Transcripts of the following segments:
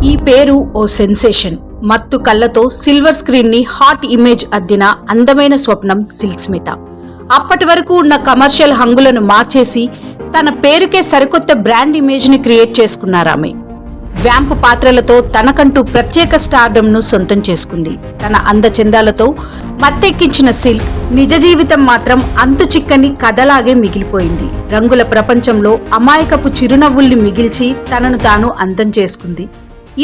ఈ పేరు ఓ సెన్సేషన్. మత్తు కళ్ళతో సిల్వర్ స్క్రీన్ ని హాట్ ఇమేజ్ అద్దిన అందమైన స్వప్నం సిల్క్ స్మిత. అప్పటి వరకు ఉన్న కమర్షియల్ హంగులను మార్చేసి తన పేరుకే సరికొత్త బ్రాండ్ ఇమేజ్ ని క్రియేట్ చేసుకున్నారామె. వ్యాంపు పాత్రలతో తనకంటూ ప్రత్యేక స్టార్డమ్ ను సొంతం చేసుకుంది. తన అందచందాలతో మత్తెక్కించిన సిల్క్ నిజ జీవితం మాత్రం అంతు చిక్కని కథలాగే మిగిలిపోయింది. రంగుల ప్రపంచంలో అమాయకపు చిరునవ్వుల్ని మిగిల్చి తనను తాను అంతం చేసుకుంది.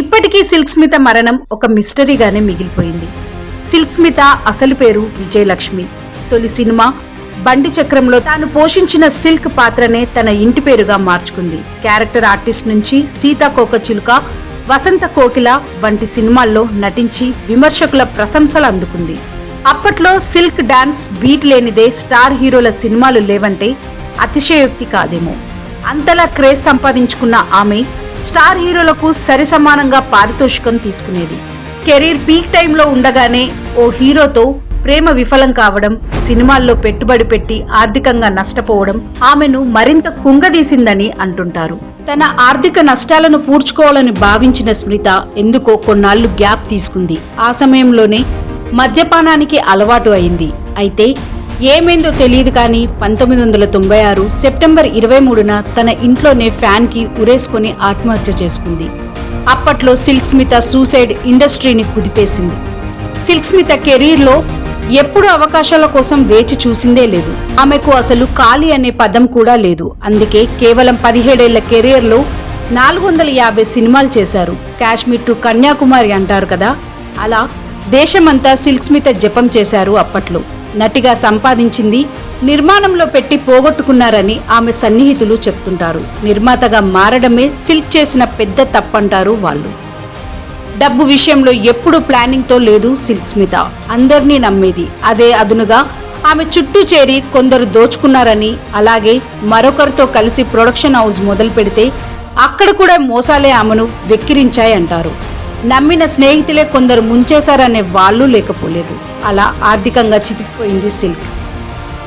ఇప్పటికీ సిల్క్ స్మిత మరణం ఒక మిస్టరీగానే మిగిలిపోయింది. సిల్క్ స్మిత అసలు పేరు విజయలక్ష్మి. తొలి సినిమా బండి చక్రంలో తాను పోషించిన సిల్క్ పాత్రనే తన ఇంటి పేరుగా మార్చుకుంది. క్యారెక్టర్ ఆర్టిస్ట్ నుంచి సీతాకోకచిలుక, వసంత కోకిల వంటి సినిమాల్లో నటించి విమర్శకుల ప్రశంసలు అందుకుంది. అప్పట్లో సిల్క్ డాన్స్ బీట్ లేనిదే స్టార్ హీరోల సినిమాలు లేవంటే అతిశయోక్తి కాదేమో. అంతలా క్రేజ్ సంపాదించుకున్న ఆమె స్టార్ హీరోలకు సరిసమానంగా పారితోషికం తీసుకునేది. కెరీర్ పీక్ టైంలో ఉండగానే ఓ హీరోతో ప్రేమ విఫలం కావడం, సినిమాల్లో పెట్టుబడి పెట్టి ఆర్థికంగా నష్టపోవడం ఆమెను మరింత కుంగదీసిందని అంటుంటారు. తన ఆర్థిక నష్టాలను పూడ్చుకోవాలని భావించిన స్మిత ఎందుకో కొన్నాళ్లు గ్యాప్ తీసుకుంది. ఆ సమయంలోనే మద్యపానానికి అలవాటు అయింది. అయితే ఏమైందో తెలియదు కానీ 1996 సెప్టెంబర్ 23న తన ఇంట్లోనే ఫ్యాన్ కి ఉరేసుకొని ఆత్మహత్య చేసుకుంది. అప్పట్లో సిల్క్ స్మిత సూసైడ్ ఇండస్ట్రీని కుదిపేసింది. సిల్క్ స్మిత కెరీర్లో ఎప్పుడు అవకాశాల కోసం వేచి చూసిందే లేదు. ఆమెకు అసలు ఖాళీ అనే పదం కూడా లేదు. అందుకే కేవలం 17 ఏళ్ల కెరీర్లో 450 సినిమాలు చేశారు. కాశ్మీర్ టు కన్యాకుమారి అంటారు కదా, అలా దేశమంతా సిల్క్ స్మిత జపం చేశారు. అప్పట్లో నటిగా సంపాదించింది నిర్మాణంలో పెట్టి పోగొట్టుకున్నారని ఆమె సన్నిహితులు చెప్తుంటారు. నిర్మాతగా మారడమే సిల్క్ చేసిన పెద్ద తప్పంటారు వాళ్ళు. డబ్బు విషయంలో ఎప్పుడూ ప్లానింగ్తో లేదు సిల్క్ స్మిత. అందర్నీ నమ్మేది. అదే అదునుగా ఆమె చుట్టూ చేరి కొందరు దోచుకున్నారని, అలాగే మరొకరితో కలిసి ప్రొడక్షన్ హౌస్ మొదలు పెడితే అక్కడ కూడా మోసాలే ఆమెను వెక్కిరించాయంటారు. నమ్మిన స్నేహితులే కొందరు ముంచేశారనే వాళ్ళు లేకపోలేదు. అలా ఆర్థికంగా చితికిపోయింది సిల్క్.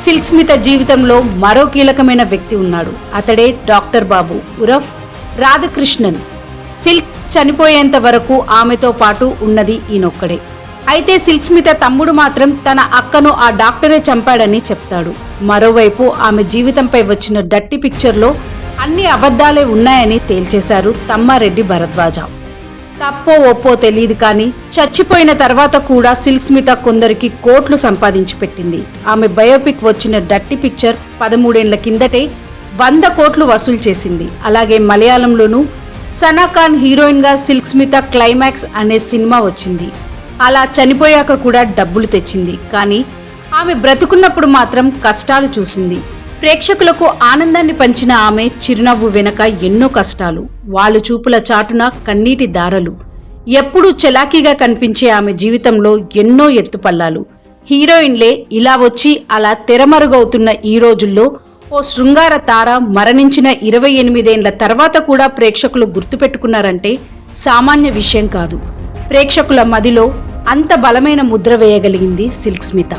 సిల్క్ స్మిత జీవితంలో మరో కీలకమైన వ్యక్తి ఉన్నాడు. అతడే డాక్టర్ బాబు ఉరఫ్ రాధాకృష్ణన్. సిల్క్ చనిపోయేంత వరకు ఆమెతో పాటు ఉన్నది ఈయనొక్కడే. అయితే సిల్క్ స్మిత తమ్ముడు మాత్రం తన అక్కను ఆ డాక్టరే చంపాడని చెప్తాడు. మరోవైపు ఆమె జీవితంపై వచ్చిన డర్టీ పిక్చర్లో అన్ని అబద్ధాలే ఉన్నాయని తేల్చేశారు తమ్మారెడ్డి భరద్వాజ. తప్పో ఒప్పో తెలియదు కానీ చచ్చిపోయిన తర్వాత కూడా సిల్క్ స్మిత కొందరికి కోట్లు సంపాదించి పెట్టింది. ఆమె బయోపిక్ వచ్చిన డర్టీ పిక్చర్ 13 ఏళ్ల కిందటే 100 కోట్లు వసూలు చేసింది. అలాగే మలయాళంలోనూ సనా ఖాన్ హీరోయిన్ గా సిల్క్ స్మిత క్లైమాక్స్ అనే సినిమా వచ్చింది. అలా చనిపోయాక కూడా డబ్బులు తెచ్చింది. కానీ ఆమె బ్రతుకున్నప్పుడు మాత్రం కష్టాలు చూసింది. ప్రేక్షకులకు ఆనందాన్ని పంచిన ఆమె చిరునవ్వు వెనక ఎన్నో కష్టాలు, వాళ్ళు చూపుల చాటున కన్నీటి దారలు. ఎప్పుడూ చలాకీగా కనిపించే ఆమె జీవితంలో ఎన్నో ఎత్తుపల్లాలు. హీరోయిన్లే ఇలా వచ్చి అలా తెరమరుగవుతున్న ఈ రోజుల్లో ఓ శృంగార తార మరణించిన 28 ఏళ్ల తర్వాత కూడా ప్రేక్షకులు గుర్తుపెట్టుకున్నారంటే సామాన్య విషయం కాదు. ప్రేక్షకుల మదిలో అంత బలమైన ముద్ర వేయగలిగింది సిల్క్ స్మిత.